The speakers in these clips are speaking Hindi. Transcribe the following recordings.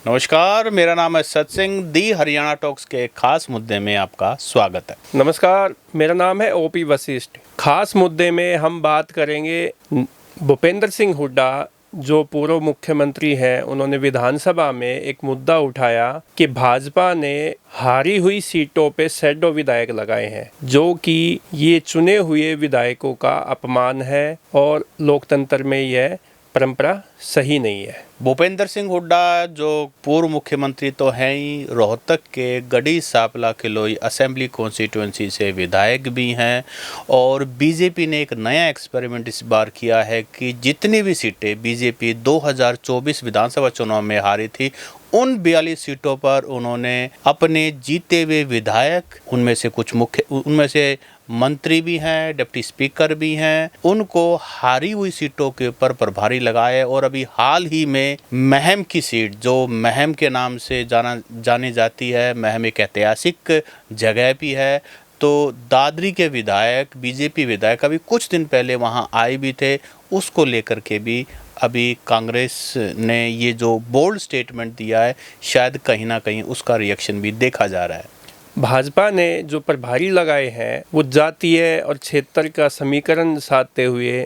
नमस्कार, मेरा नाम है सत्सिंह। दी हरियाणा टॉक्स के खास मुद्दे में आपका स्वागत है। नमस्कार, मेरा नाम है ओपी वशिष्ठ। खास मुद्दे में हम बात करेंगे भूपेंद्र सिंह हुड्डा जो पूर्व मुख्यमंत्री हैं, उन्होंने विधानसभा में एक मुद्दा उठाया कि भाजपा ने हारी हुई सीटों पे शैडो विधायक लगाए हैं, जो कि ये चुने हुए विधायकों का अपमान है और लोकतंत्र में यह परंपरा सही नहीं है। भूपेंद्र सिंह हुड्डा जो पूर्व मुख्यमंत्री तो हैं ही, रोहतक के गढ़ी सांपला किलोई असेंबली कॉन्स्टिट्यूंसी से विधायक भी हैं। और बीजेपी ने एक नया एक्सपेरिमेंट इस बार किया है कि जितनी भी सीटें बीजेपी 2024 विधानसभा चुनाव में हारी थी, उन 42 सीटों पर उन्होंने अपने जीते हुए विधायक, उनमें से मंत्री भी हैं, डिप्टी स्पीकर भी हैं, उनको हारी हुई सीटों के ऊपर प्रभारी लगाए। और अभी हाल ही में महम की सीट, जो महम के नाम से जानी जाती है, महम एक ऐतिहासिक जगह भी है, तो दादरी के विधायक, बीजेपी विधायक अभी कुछ दिन पहले वहां आए भी थे। उसको लेकर के भी अभी कांग्रेस ने ये जो बोल्ड स्टेटमेंट दिया है, शायद कहीं ना कहीं उसका रिएक्शन भी देखा जा रहा है। भाजपा ने जो प्रभारी लगाए हैं वो जातीय और क्षेत्र का समीकरण साधते हुए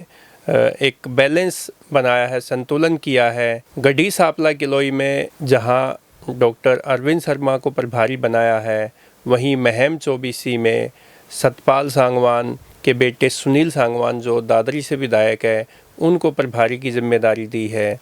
एक बैलेंस बनाया है, संतुलन किया है। गढ़ी सांपला किलोई में जहां डॉक्टर अरविंद शर्मा को प्रभारी बनाया है, वहीं महम चौबीसी में सतपाल सांगवान के बेटे सुनील सांगवान जो दादरी से विधायक है, उनको प्रभारी की जिम्मेदारी दी है।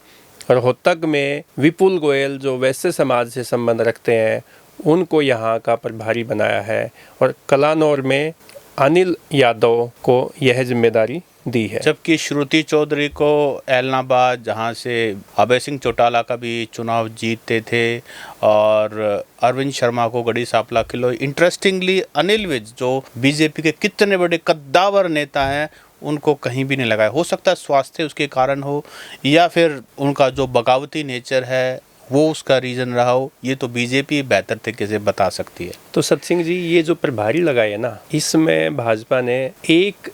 रोहतक में विपुल गोयल जो वैश्य समाज से संबंध रखते हैं, उनको यहाँ का प्रभारी बनाया है। और कलानौर में अनिल यादव को यह जिम्मेदारी दी है। जबकि श्रुति चौधरी को एलनाबाद, जहां से अभय सिंह चौटाला का भी चुनाव जीतते थे, और अरविंद शर्मा को गढ़ी सांपला किलोई। इंटरेस्टिंगली अनिल विज जो बीजेपी के कितने बड़े कद्दावर नेता हैं, उनको कहीं भी नहीं लगाया। हो सकता है स्वास्थ्य उसके कारण हो, या फिर उनका जो बगावती नेचर है वो उसका रीज़न रहा हो। ये तो बीजेपी बेहतर तरीके से बता सकती है। तो सत्सिंह जी, ये जो प्रभारी लगाए है ना, इसमें भाजपा ने एक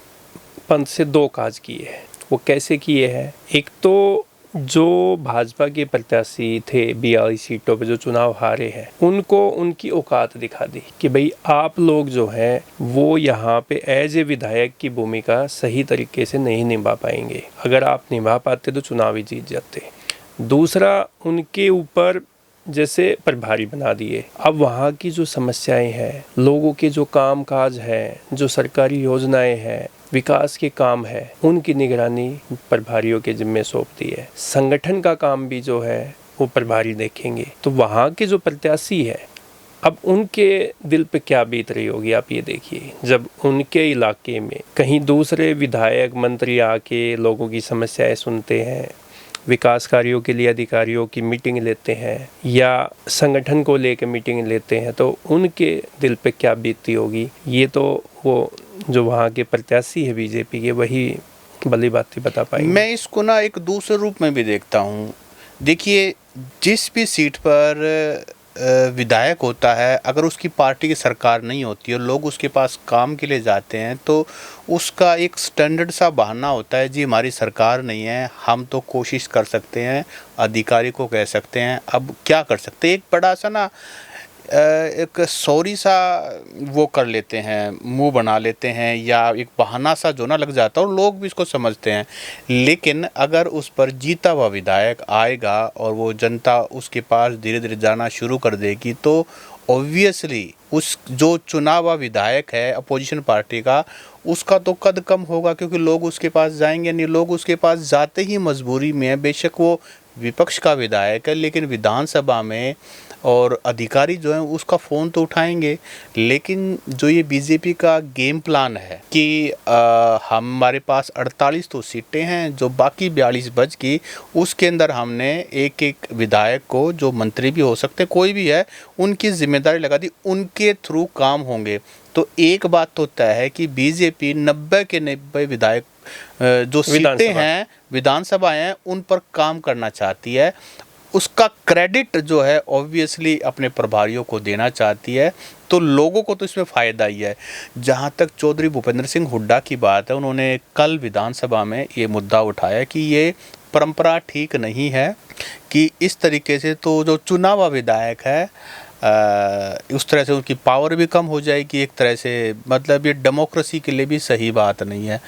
पंथ से दो काज किए हैं। वो कैसे किए हैं? एक तो जो भाजपा के प्रत्याशी थे 42 सीटों पे जो चुनाव हारे हैं, उनको उनकी औकात दिखा दी कि भाई आप लोग जो हैं वो यहाँ पे एज ए विधायक की भूमिका सही तरीके से नहीं निभा पाएंगे। अगर आप निभा पाते तो चुनाव ही जीत जाते। दूसरा, उनके ऊपर जैसे प्रभारी बना दिए। अब वहाँ की जो समस्याएं हैं, लोगों के जो काम काज हैं, जो सरकारी योजनाएं हैं, विकास के काम है, उनकी निगरानी प्रभारियों के जिम्मे सौंप दी है। संगठन का काम भी जो है वो प्रभारी देखेंगे। तो वहाँ के जो प्रत्याशी है, अब उनके दिल पे क्या बीत रही होगी आप ये देखिए, जब उनके इलाके में कहीं दूसरे विधायक मंत्री आके लोगों की समस्याएं सुनते हैं, विकास कार्यों के लिए अधिकारियों की मीटिंग लेते हैं या संगठन को लेकर मीटिंग लेते हैं, तो उनके दिल पे क्या बीतती होगी, ये तो वो जो वहाँ के प्रत्याशी है बीजेपी के, वही भली बात बता पाएंगे। मैं इसको ना एक दूसरे रूप में भी देखता हूँ। देखिए, जिस भी सीट पर विधायक होता है, अगर उसकी पार्टी की सरकार नहीं होती और लोग उसके पास काम के लिए जाते हैं, तो उसका एक स्टैंडर्ड सा बहाना होता है, जी हमारी सरकार नहीं है, हम तो कोशिश कर सकते हैं, अधिकारी को कह सकते हैं, अब क्या कर सकते हैं। एक बड़ा सा ना एक सॉरी सा वो कर लेते हैं, मुंह बना लेते हैं, या एक बहाना सा जो ना लग जाता है, और लोग भी इसको समझते हैं। लेकिन अगर उस पर जीता हुआ विधायक आएगा और वो जनता उसके पास धीरे धीरे जाना शुरू कर देगी, तो ऑब्वियसली उस जो चुना हुआ विधायक है अपोजिशन पार्टी का, उसका तो कद कम होगा, क्योंकि लोग उसके पास जाएंगे नहीं। लोग उसके पास जाते ही मजबूरी में है, बेशक वो विपक्ष का विधायक है, लेकिन विधानसभा में और अधिकारी जो हैं उसका फ़ोन तो उठाएंगे। लेकिन जो ये बीजेपी का गेम प्लान है कि हमारे पास 48 तो सीटें हैं, जो बाकी 42 बच गई, उसके अंदर हमने एक एक विधायक को, जो मंत्री भी हो सकते कोई भी है, उनकी जिम्मेदारी लगा दी, उनके थ्रू काम होंगे। तो एक बात तो तय है कि बीजेपी 90 के 90 विधायक जो सीटें हैं, विधानसभा हैं, उन पर काम करना चाहती है। उसका क्रेडिट जो है ऑब्वियसली अपने प्रभारियों को देना चाहती है, तो लोगों को तो इसमें फ़ायदा ही है। जहाँ तक चौधरी भूपेंद्र सिंह हुड्डा की बात है, उन्होंने कल विधानसभा में ये मुद्दा उठाया कि ये परंपरा ठीक नहीं है कि इस तरीके से तो जो चुना हुआ विधायक है उस तरह से उनकी पावर भी कम हो जाएगी एक तरह से, मतलब ये डेमोक्रेसी के लिए भी सही बात नहीं है।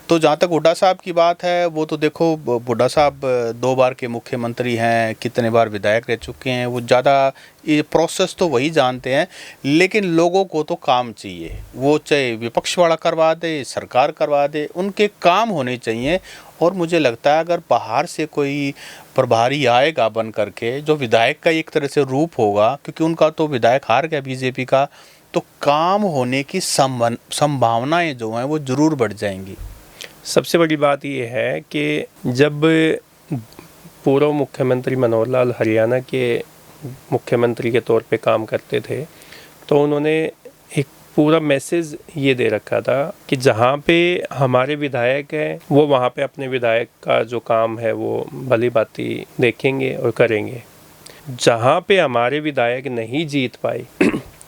तो जहाँ तक हुड्डा साहब की बात है, वो तो देखो हुड्डा साहब 2 बार के मुख्यमंत्री हैं, कितने बार विधायक रह चुके हैं, वो ज़्यादा ये प्रोसेस तो वही जानते हैं, लेकिन लोगों को तो काम चाहिए, वो चाहे विपक्ष वाला करवा दे, सरकार करवा दे, उनके काम होने चाहिए। और मुझे लगता है अगर बाहर से कोई प्रभारी आएगा बन करके जो विधायक का एक तरह से रूप होगा, क्योंकि उनका तो विधायक हार गया बीजेपी का, तो काम होने की संभावनाएं जो हैं वो ज़रूर बढ़ जाएंगी। सबसे बड़ी बात ये है कि जब पूर्व मुख्यमंत्री मनोहर लाल हरियाणा के मुख्यमंत्री के तौर पे काम करते थे, तो उन्होंने एक पूरा मैसेज ये दे रखा था कि जहाँ पे हमारे विधायक हैं वो वहाँ पे अपने विधायक का जो काम है वो भली भांति देखेंगे और करेंगे। जहाँ पे हमारे विधायक नहीं जीत पाए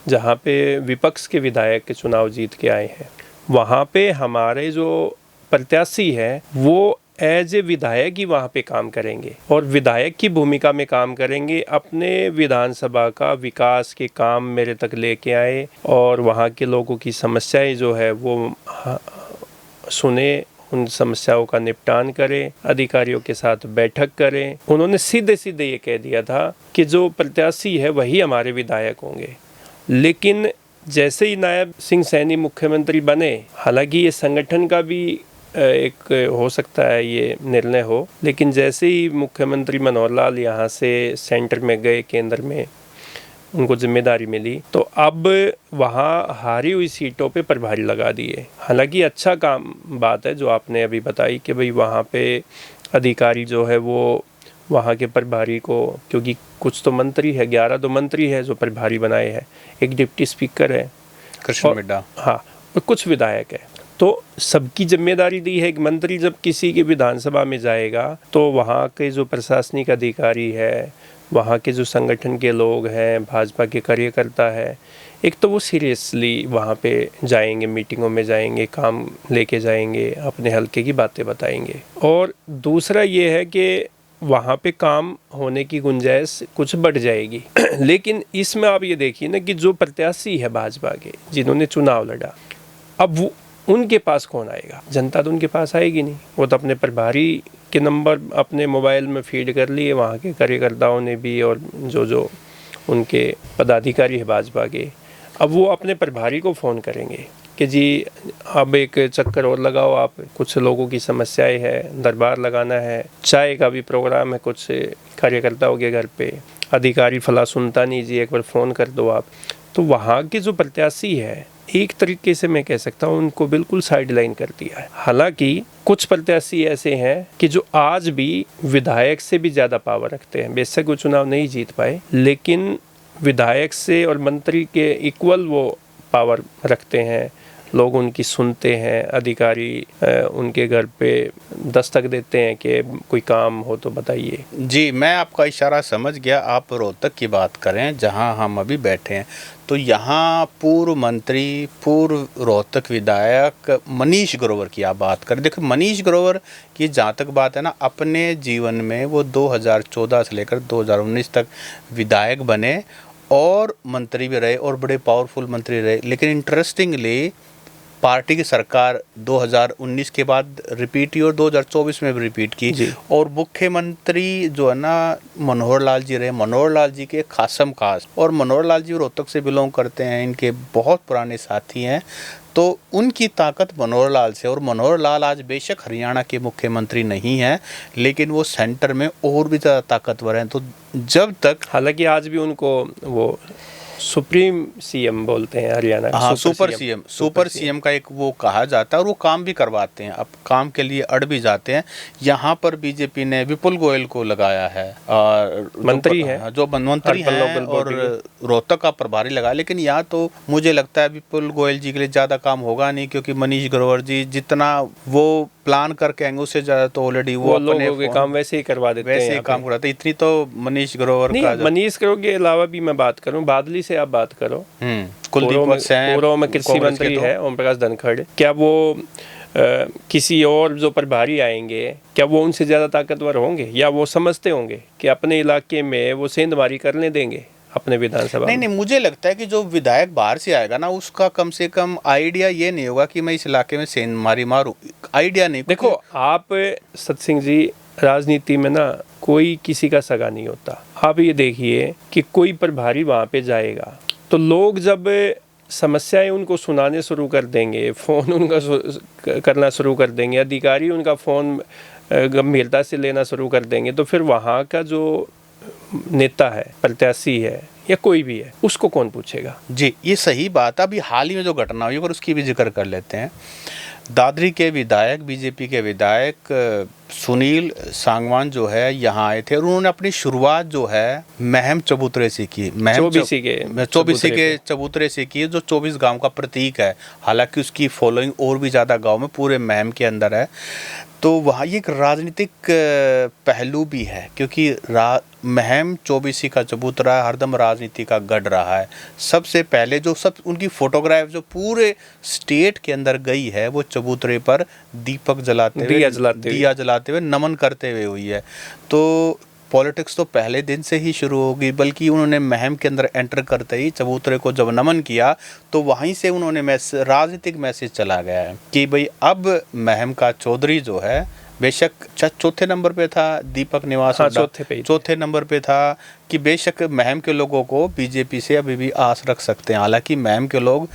जहाँ पे विपक्ष के विधायक के चुनाव जीत के आए हैं, वहाँ पे हमारे जो प्रत्याशी है वो एज ए विधायक ही वहाँ पे काम करेंगे और विधायक की भूमिका में काम करेंगे। अपने विधानसभा का विकास के काम मेरे तक लेके आए और वहाँ के लोगों की समस्याएं जो है वो सुने, उन समस्याओं का निपटान करें, अधिकारियों के साथ बैठक करें। उन्होंने सीधे सीधे ये कह दिया था कि जो प्रत्याशी है वही हमारे विधायक होंगे। लेकिन जैसे ही नायब सिंह सैनी मुख्यमंत्री बने, हालांकि ये संगठन का भी एक हो सकता है ये निर्णय हो, लेकिन जैसे ही मुख्यमंत्री मनोहर लाल यहाँ से सेंटर में गए, केंद्र में उनको जिम्मेदारी मिली, तो अब वहाँ हारी हुई सीटों पे प्रभारी लगा दिए। हालांकि अच्छा काम बात है जो आपने अभी बताई कि भाई वहाँ पे अधिकारी जो है वो वहाँ के प्रभारी को, क्योंकि कुछ तो मंत्री है, 11 तो मंत्री है जो प्रभारी बनाए हैं, एक डिप्टी स्पीकर है कृष्ण मिड्ढा, हाँ, और कुछ विधायक है, तो सबकी जिम्मेदारी दी है। एक मंत्री जब किसी की विधानसभा में जाएगा तो वहाँ के जो प्रशासनिक अधिकारी है, वहाँ के जो संगठन के लोग हैं, भाजपा के कार्यकर्ता है, एक तो वो सीरियसली वहाँ पे जाएंगे, मीटिंगों में जाएंगे, काम लेके जाएंगे, अपने हल्के की बातें बताएंगे। और दूसरा ये है कि वहाँ पे काम होने की गुंजाइश कुछ बढ़ जाएगी। लेकिन इसमें आप ये देखिए ना कि जो प्रत्याशी है भाजपा के, जिन्होंने चुनाव लड़ा, अब वो उनके पास कौन आएगा? जनता तो उनके पास आएगी नहीं। वो तो अपने प्रभारी के नंबर अपने मोबाइल में फीड कर लिए वहाँ के कार्यकर्ताओं ने भी, और जो उनके पदाधिकारी है भाजपा के, अब वो अपने प्रभारी को फ़ोन करेंगे कि जी अब एक चक्कर और लगाओ आप, कुछ लोगों की समस्याएं है, दरबार लगाना है, चाय का भी प्रोग्राम है कुछ कार्यकर्ताओं के घर पे, अधिकारी फला सुनता नहीं जी, एक बार फ़ोन कर दो आप। तो वहाँ के जो प्रत्याशी है एक तरीके से मैं कह सकता हूँ उनको बिल्कुल साइडलाइन कर दिया है। हालांकि कुछ प्रत्याशी ऐसे हैं कि जो आज भी विधायक से भी ज़्यादा पावर रखते हैं। बेशक वो चुनाव नहीं जीत पाए, लेकिन विधायक से और मंत्री के इक्वल वो पावर रखते हैं। लोग उनकी सुनते हैं, अधिकारी उनके घर पे दस्तक देते हैं कि कोई काम हो तो बताइए। जी, मैं आपका इशारा समझ गया। आप रोहतक की बात करें जहां हम अभी बैठे हैं, तो यहाँ पूर्व मंत्री, पूर्व रोहतक विधायक मनीष ग्रोवर की आप बात करें। देखो मनीष ग्रोवर की जहाँ तक बात है ना, अपने जीवन में वो 2014 से लेकर 2019 तक विधायक बने और मंत्री भी रहे और बड़े पावरफुल मंत्री रहे। लेकिन इंटरेस्टिंगली पार्टी की सरकार 2019 के बाद रिपीट की और 2024 में भी रिपीट की, और मुख्यमंत्री जो है ना मनोहर लाल जी रहे। मनोहर लाल जी के खासम खास, और मनोहर लाल जी रोहतक से बिलोंग करते हैं, इनके बहुत पुराने साथी हैं, तो उनकी ताकत मनोहर लाल से। और मनोहर लाल आज बेशक हरियाणा के मुख्यमंत्री नहीं हैं, लेकिन वो सेंटर में और भी ज़्यादा ताकतवर हैं। तो जब तक, हालांकि आज भी उनको वो सुप्रीम सीएम बोलते हैं हरियाणा, हाँ, सुपर सीएम का एक वो कहा जाता है, और वो काम भी करवाते हैं। अब काम के लिए अड़ भी जाते हैं। यहाँ पर बीजेपी ने विपुल गोयल को लगाया है, मंत्री है, जो मंत्री हैं, और रोहतक का प्रभारी लगाया। लेकिन यहाँ तो मुझे लगता है विपुल गोयल जी के लिए ज़्यादा काम होगा नहीं, क्योंकि मनीष ग्रोवर जी जितना वो प्लान करके आएंगे उससे ज़्यादा तो ऑलरेडी वो लोगों के काम वैसे ही करवा देते हैं, वैसे ही काम कराते। इतनी तो मनीष ग्रोवर का, मनीष ग्रोवर के अलावा भी मैं बात करूं, बादली से आप बात करो, कुलदीप पूर्व में कृषि मंत्री है ओम प्रकाश धनखड़, क्या वो किसी और जो प्रभारी आएंगे, क्या वो उनसे ज़्यादा ताकतवर होंगे, या वो समझते होंगे कि अपने इलाके में वो सेंधमारी करने देंगे अपने विधानसभा नहीं में? नहीं, मुझे लगता है कि जो विधायक बाहर से आएगा ना, उसका कम से कम आइडिया ये नहीं होगा कि मैं इस इलाके में सेंध मारी मारूं, आइडिया नहीं। देखो आप सत्सिंह जी, राजनीति में ना कोई किसी का सगा नहीं होता। आप ये देखिए कि कोई प्रभारी वहाँ पे जाएगा तो लोग जब समस्याएं उनको सुनाने शुरू कर देंगे, फ़ोन उनका करना शुरू कर देंगे, अधिकारी उनका फ़ोन गंभीरता से लेना शुरू कर देंगे, तो फिर वहाँ का जो नेता है, प्रत्याशी है या कोई भी है, उसको कौन पूछेगा? जी, ये सही बात है। अभी हाल ही में जो घटना हुई और उसकी भी जिक्र कर लेते हैं। दादरी के विधायक, बीजेपी के विधायक सुनील सांगवान जो है यहाँ आए थे और उन्होंने अपनी शुरुआत जो है महम चबूतरे से की। चौबीसी के चबूतरे से की, जो 24 गांव का प्रतीक है। हालांकि उसकी फॉलोइंग और भी ज़्यादा गांव में पूरे महम के अंदर है। तो वहाँ ये एक राजनीतिक पहलू भी है, क्योंकि महम चौबीसी का चबूतरा हरदम राजनीति का गढ़ रहा है। सबसे पहले जो सब उनकी फोटोग्राफ जो पूरे स्टेट के अंदर गई है, वो चबूतरे पर दीपक जलाते हुए, दिया जलाते हुए, नमन करते हुए हुई है। तो पॉलिटिक्स तो पहले दिन से ही शुरू होगी, बल्कि उन्होंने महम के अंदर एंटर करते ही चबूतरे को जब नमन किया तो वहीं से उन्होंने राजनीतिक मैसेज चला गया है कि भाई अब महम का चौधरी जो है, बेशक चौथे नंबर पे था दीपक निवास, हाँ, चौथे नंबर पे था, कि बेशक महम के लोगों को बीजेपी से अभी भी आस रख सकते हैं। हालांकि महम के लोग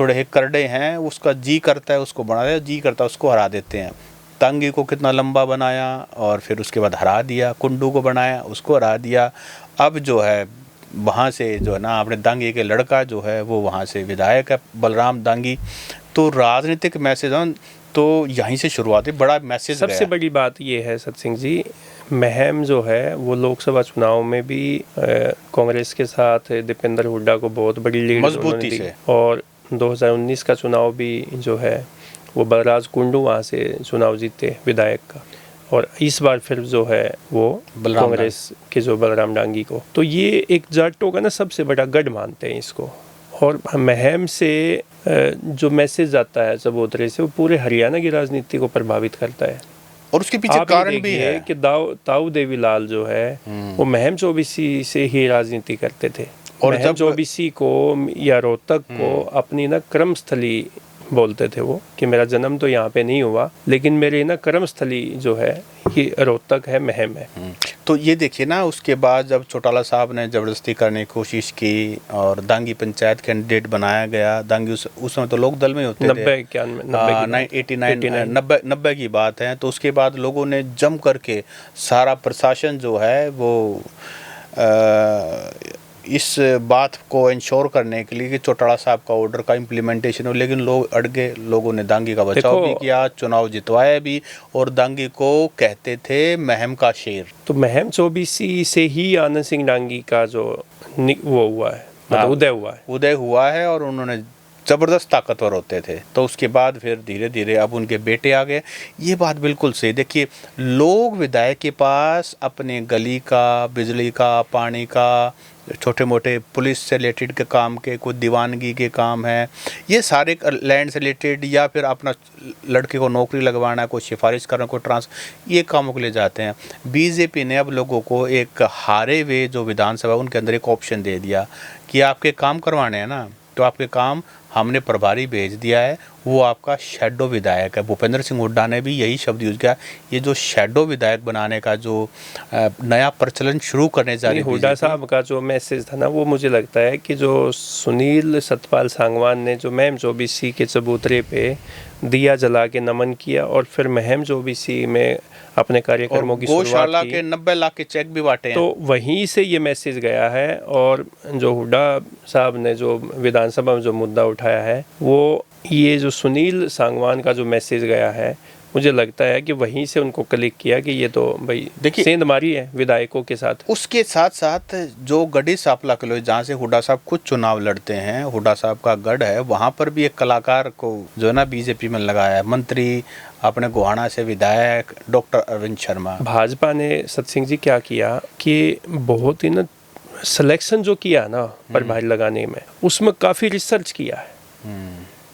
थोड़े एक करड़े हैं, उसका जी करता है उसको बना देते, जी करता है उसको हरा देते हैं। तांगी को कितना लंबा बनाया और फिर उसके बाद हरा दिया, कुंडू को बनाया उसको हरा दिया। अब जो है वहाँ से जो है ना, अपने दांगी के लड़का जो है वो वहाँ से विधायक है, बलराम दांगी। तो राजनीतिक मैसेज तो यहीं से शुरुआत है, बड़ा मैसेज। सबसे बड़ी बात ये है सत्सिंह जी, महम जो है वो लोकसभा चुनाव में भी कांग्रेस के साथ दीपेंद्र हुड्डा को बहुत बड़ी लीड मजबूती से, और 2019 का चुनाव भी जो है वो बलराज कुंडू वहाँ से चुनाव जीते विधायक का, और इस बार फिर जो है वो कांग्रेस के जो बलराम डांगी को। तो ये एक जाटों का ना सबसे बड़ा गढ़ मानते हैं इसको। और महम से जो मैसेज आता है चबूतरे से, वो पूरे हरियाणा की राजनीति को प्रभावित करता है। और उसके पीछे कारण भी है कि ताऊ देवीलाल जो है वो महम चौबीसी से ही राजनीति करते थे, और महम चौबीसी को या रोहतक को अपनी ना कर्मस्थली बोलते थे वो, कि मेरा जन्म तो यहाँ पे नहीं हुआ लेकिन मेरी ना कर्मस्थली जो है ये रोहतक है, महम है। तो ये देखिए ना, उसके बाद जब चौटाला साहब ने ज़बरदस्ती करने की कोशिश की और दांगी पंचायत कैंडिडेट बनाया गया, दांगी उस समय तो लोक दल में होते थे, 90 की बात है। तो उसके बाद लोगों ने जम करके सारा प्रशासन जो है वो इस बात को इंश्योर करने के लिए कि चौटाला साहब का ऑर्डर का इम्प्लीमेंटेशन हो, लेकिन लोग अड़ गए। लोगों ने दांगी का बचाव भी किया, चुनाव जितवाया भी, और दांगी को कहते थे महम का शेर। तो महम चौबीसी से ही आनंद सिंह डांगी का जो वो हुआ है, मतलब उदय हुआ है, और उन्होंने ज़बरदस्त ताकतवर होते थे। तो उसके बाद फिर धीरे धीरे अब उनके बेटे आ गए। ये बात बिल्कुल सही। देखिए, लोग विधायक के पास अपने गली का, बिजली का, पानी का, छोटे मोटे पुलिस से रिलेटेड के काम के, कोई दीवानगी के काम है, ये सारे लैंड से रिलेटेड, या फिर अपना लड़के को नौकरी लगवाना, कोई सिफारिश करना, कोई ये कामों के लिए जाते हैं। बीजेपी ने अब लोगों को एक हारे हुए जो विधानसभा उनके अंदर एक ऑप्शन दे दिया कि आपके काम करवाने हैं ना, तो आपके काम हमने प्रभारी भेज दिया है, वो आपका शैडो विधायक है। भूपेंद्र सिंह हुड्डा ने भी यही शब्द यूज किया। ये जो शैडो विधायक बनाने का जो नया प्रचलन शुरू करने जा रही है, हुड्डा साहब का जो मैसेज था ना, वो मुझे लगता है कि जो सुनील सतपाल सांगवान ने जो महम चौबीसी के चबूतरे पे दिया जला के नमन किया और फिर महम चौबीसी में अपने कार्यक्रमों की गौशाला के 90 लाख के चेक भी बांटे हैं, तो वहीं से ये मैसेज गया है। और जो हुड्डा साहब ने जो विधानसभा में जो मुद्दा उठाया है, वो ये जो सुनील सांगवान का जो मैसेज गया है, मुझे लगता है कि वहीं से उनको क्लिक किया कि ये तो भाई देखिए सेंधमारी है विधायकों के साथ। उसके साथ साथ जो गढ़ी सापला किलो जहाँ से हुड्डा साहब खुद चुनाव लड़ते हैं, हुड्डा साहब का गढ़ है, वहाँ पर भी एक कलाकार को जो है ना बीजेपी में लगाया है। मंत्री अपने गोहाना से विधायक डॉक्टर अरविंद शर्मा। भाजपा ने सत्सिंह जी क्या किया कि बहुत ही ना सिलेक्शन जो किया ना प्रभारी लगाने में, उसमें काफ़ी रिसर्च किया है।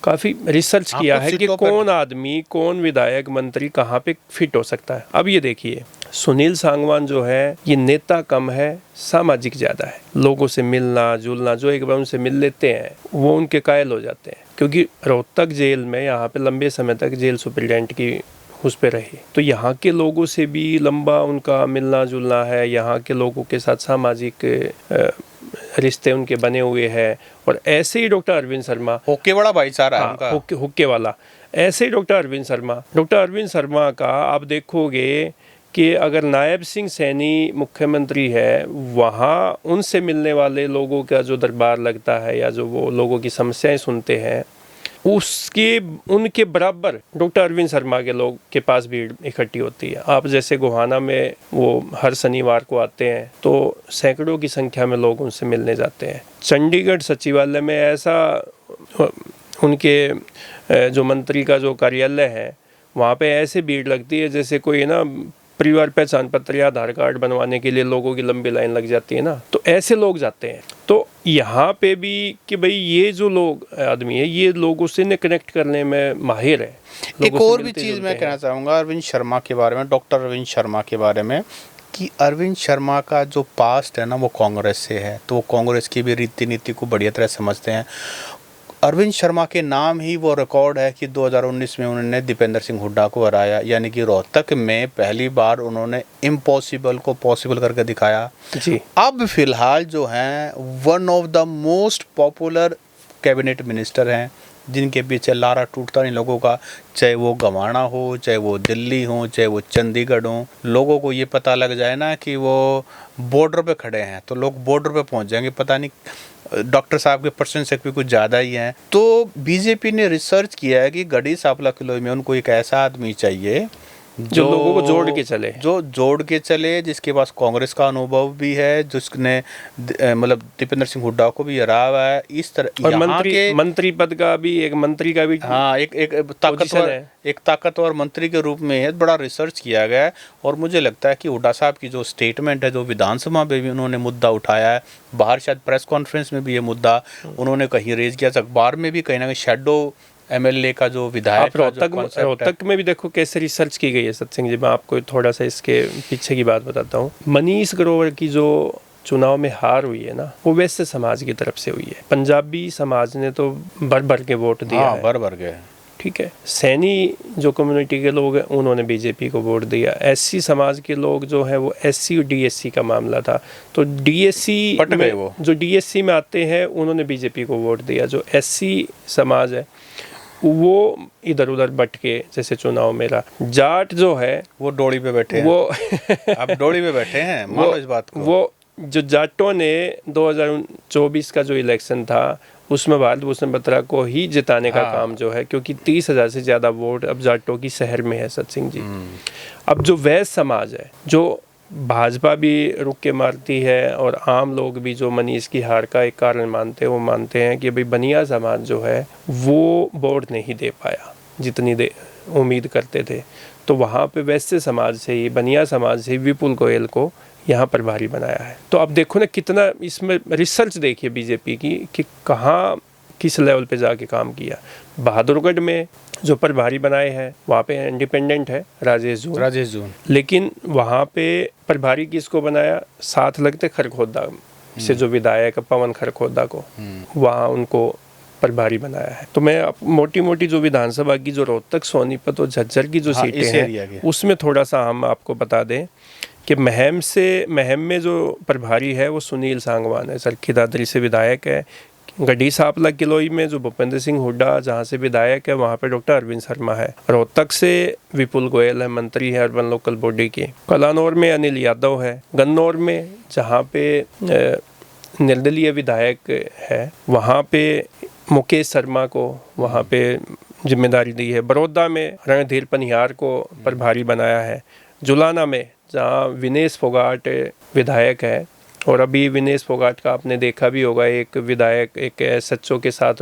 काफ़ी रिसर्च किया कुछ है कि सीटों पर- कौन आदमी, कौन विधायक, मंत्री कहाँ पे फिट हो सकता है। अब ये देखिए, सुनील सांगवान जो है ये नेता कम है, सामाजिक ज़्यादा है। लोगों से मिलना जुलना, जो एक बार उनसे मिल लेते हैं वो उनके कायल हो जाते हैं, क्योंकि रोहतक जेल में यहाँ पे लंबे समय तक जेल सुपरिटेंडेंट की उस पे रहे, तो यहाँ के लोगों से भी लंबा उनका मिलना जुलना है, यहाँ के लोगों के साथ सामाजिक रिश्ते उनके बने हुए हैं। और ऐसे ही डॉक्टर अरविंद शर्मा, होके बड़ा भाईचारा है हाँ, उनका। हुक्के वाला, ऐसे ही डॉक्टर अरविंद शर्मा का आप देखोगे कि अगर नायब सिंह सैनी मुख्यमंत्री है, वहाँ उनसे मिलने वाले लोगों का जो दरबार लगता है या जो वो लोगों की समस्याएं सुनते हैं, उसके उनके बराबर डॉक्टर अरविंद शर्मा के लोग के पास भीड़ इकट्ठी होती है। आप जैसे गोहाना में वो हर शनिवार को आते हैं, तो सैकड़ों की संख्या में लोग उनसे मिलने जाते हैं। चंडीगढ़ सचिवालय में ऐसा, उनके जो मंत्री का जो कार्यालय है वहाँ पे ऐसे भीड़ लगती है जैसे कोई ना परिवार पहचान पत्र या आधार कार्ड बनवाने के लिए लोगों की लंबी लाइन लग जाती है ना, तो ऐसे लोग जाते हैं। तो यहाँ पे भी कि भाई ये जो लोग आदमी है ये लोगों से कनेक्ट करने में माहिर है। एक और भी चीज़ मैं कहना चाहूँगा अरविंद शर्मा के बारे में, डॉक्टर अरविंद शर्मा के बारे में, कि अरविंद शर्मा का जो पास्ट है ना वो कांग्रेस से है, तो वो कांग्रेस की भी रीति नीति को बढ़िया तरह समझते हैं। अरविंद शर्मा के नाम ही वो रिकॉर्ड है कि 2019 में उन्होंने दीपेंद्र सिंह हुड्डा को हराया, यानी कि रोहतक में पहली बार उन्होंने इम्पॉसिबल को पॉसिबल करके दिखाया जी। अब फिलहाल जो हैं one of the most popular cabinet minister हैं, जिनके पीछे लारा टूटता नहीं लोगों का, चाहे वो गवाना हो, चाहे वो दिल्ली हो, चाहे वो चंडीगढ़ हो। लोगों को ये पता लग जाए ना कि वो बॉर्डर पे खड़े हैं तो लोग बॉर्डर पे पहुंच जाएंगे, पता नहीं डॉक्टर साहब के पर्सन से भी कुछ ज़्यादा ही हैं। तो बीजेपी ने रिसर्च किया है कि गढ़ी सांपला किलो में उनको एक ऐसा आदमी चाहिए जो लोगों को जोड़ के चले, जिसके पास कांग्रेस का अनुभव भी है, जिसने मतलब दीपेंद्र सिंह हुड्डा को भी हरा हुआ है। इस तरह और मंत्री पद का भी, एक मंत्री का भी, हाँ, एक ताकतवर मंत्री के रूप में है। बड़ा रिसर्च किया गया है और मुझे लगता है कि हुड्डा साहब की जो स्टेटमेंट है, जो विधानसभा में भी उन्होंने मुद्दा उठाया है, बाहर शायद प्रेस कॉन्फ्रेंस में भी ये मुद्दा उन्होंने कहीं रेज किया, अखबार में भी कहीं ना कहीं शेडो एमएलए का जो विधायक रोहतक में भी देखो कैसे रिसर्च की गई है। सत्संग जी, मैं आपको थोड़ा सा इसके पीछे की बात बताता हूँ। मनीष ग्रोवर की जो चुनाव में हार हुई है ना, वो वैश्य समाज की तरफ से हुई है। पंजाबी समाज ने तो भर भर के वोट दिया है, भर भर के, ठीक है। सैनी जो कम्युनिटी के लोग हैं उन्होंने बीजेपी को वोट दिया। एससी समाज के लोग जो है वो एससी और डीएससी का मामला था, तो डीएससी में वो जो डीएससी में आते हैं उन्होंने बीजेपी को वोट दिया। जो एससी समाज है वो इधर उधर बट के, जैसे चुनाव मेरा जाट जो है वो डोली पे बैठे वो अब डोली पे बैठे हैं, मानो इस बात को। वो जो जाटों ने 2024 का जो इलेक्शन था उसमें भारत भूषण बत्रा को ही जिताने का काम जो है, क्योंकि 30,000 से ज़्यादा वोट अब जाटों की शहर में है सत्सिंह जी। अब जो वैश्य समाज है, जो भाजपा भी रुक के मारती है और आम लोग भी जो मनीष की हार का एक कारण मानते हैं, वो मानते हैं कि भाई बनिया समाज जो है वो वोट नहीं दे पाया जितनी उम्मीद करते थे। तो वहाँ पे वैश्य समाज से ही, बनिया समाज से ही विपुल गोयल को यहाँ प्रभारी बनाया है। तो अब देखो ना कितना इसमें रिसर्च देखिए बीजेपी की कि कहाँ किस लेवल पे जाके काम किया। बहादुरगढ़ में जो प्रभारी बनाए हैं वहाँ पे इंडिपेंडेंट है राजेश जून, लेकिन वहाँ पे प्रभारी किसको बनाया, साथ लगते खरखोदा से जो विधायक पवन खरखोदा को, वहाँ उनको प्रभारी बनाया है। तो मैं मोटी मोटी जो विधानसभा की जो रोहतक, सोनीपत और झज्जर की जो सीटें हैं उसमें थोड़ा सा हम आपको बता दें कि महम में जो प्रभारी है वो सुनील सांगवान है, सरखी दादरी से विधायक है। गढ़ी सांपला किलोई में जो भूपेंद्र सिंह हुड्डा जहाँ से विधायक है वहाँ पे डॉक्टर अरविंद शर्मा है। रोहतक से विपुल गोयल है, मंत्री है अर्बन लोकल बॉडी के। कलानौर में अनिल यादव है। गन्नौर में जहाँ पे निर्दलीय विधायक है वहाँ पे मुकेश शर्मा को वहाँ पे जिम्मेदारी दी है। बड़ौदा में रणधीर पनिहार को प्रभारी बनाया है। जुलाना में जहाँ विनेश फोगाट विधायक है, और अभी विनेश फोगाट का आपने देखा भी होगा, एक विधायक एक एसएचओ के साथ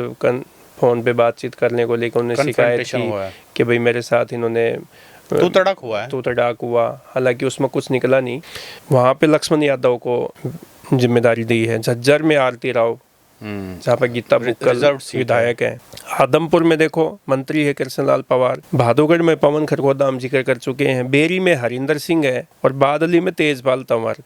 फ़ोन पे बातचीत करने को लेकर उन्हें शिकायत की कि भाई मेरे साथ इन्होंने तू तड़ाक हुआ, हालांकि उसमें कुछ निकला नहीं। वहाँ पे लक्ष्मण यादव को जिम्मेदारी दी है। झज्जर में आरती राव जहाँ पर गीता बुक्कल रिजर्व सीट विधायक है। आदमपुर में देखो मंत्री है कृष्णलाल पवार, भादोगढ़ में पवन खरगोदा हम जिक्र कर चुके हैं, बेरी में हरिंदर सिंह है और बादली में तेजपाल तंवर।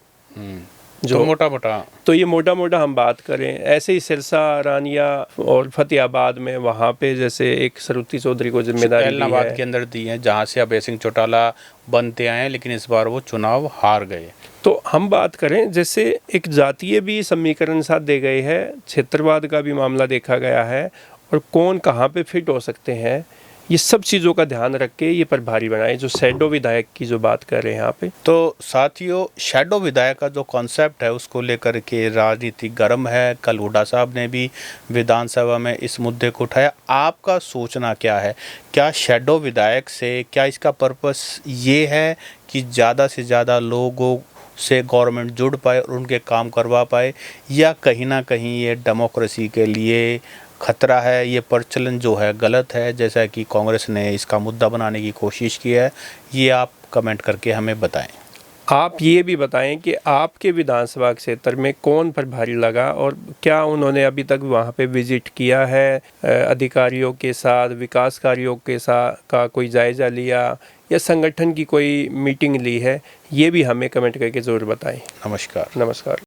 जो मोटा मोटा, तो ये मोटा मोटा हम बात करें, ऐसे ही सिरसा, रानिया और फतेहाबाद में वहाँ पे जैसे एक सरुति चौधरी को जिम्मेदारी दी एलनाबाद है। के अंदर दी है, जहाँ से अभय सिंह चौटाला बनते आए हैं, लेकिन इस बार वो चुनाव हार गए। तो हम बात करें जैसे एक जातीय भी समीकरण साथ दे गए हैं, क्षेत्रवाद का भी मामला देखा गया है और कौन कहाँ पे फिट हो सकते हैं, ये सब चीज़ों का ध्यान रख के ये प्रभारी बनाए, जो शैडो विधायक की जो बात कर रहे हैं यहाँ पे। तो साथियों, शैडो विधायक का जो कॉन्सेप्ट है उसको लेकर के राजनीति गर्म है। कल हुड्डा साहब ने भी विधानसभा में इस मुद्दे को उठाया। आपका सोचना क्या है? क्या शैडो विधायक से, क्या इसका पर्पस ये है कि ज़्यादा से ज़्यादा लोगों से गवर्नमेंट जुड़ पाए और उनके काम करवा पाए, या कहीं ना कहीं ये डेमोक्रेसी के लिए खतरा है, ये प्रचलन जो है गलत है, जैसा कि कांग्रेस ने इसका मुद्दा बनाने की कोशिश की है? ये आप कमेंट करके हमें बताएं। आप ये भी बताएं कि आपके विधानसभा क्षेत्र में कौन प्रभारी लगा और क्या उन्होंने अभी तक वहाँ पे विजिट किया है, अधिकारियों के साथ विकास कार्यों के साथ का कोई जायज़ा लिया या संगठन की कोई मीटिंग ली है? ये भी हमें कमेंट करके ज़रूर बताएं। नमस्कार। नमस्कार।